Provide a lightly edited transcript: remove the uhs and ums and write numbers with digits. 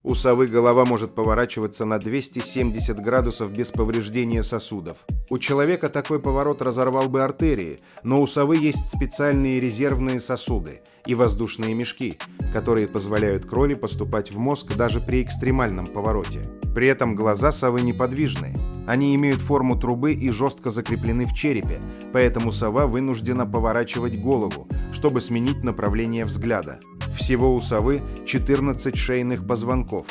У совы голова может поворачиваться на 270 градусов без повреждения сосудов. У человека такой поворот разорвал бы артерии, но у совы есть специальные резервные сосуды и воздушные мешки, которые позволяют крови поступать в мозг даже при экстремальном повороте. При этом глаза совы неподвижны. Они имеют форму трубы и жестко закреплены в черепе, поэтому сова вынуждена поворачивать голову, чтобы сменить направление взгляда. Всего у совы 14 шейных позвонков,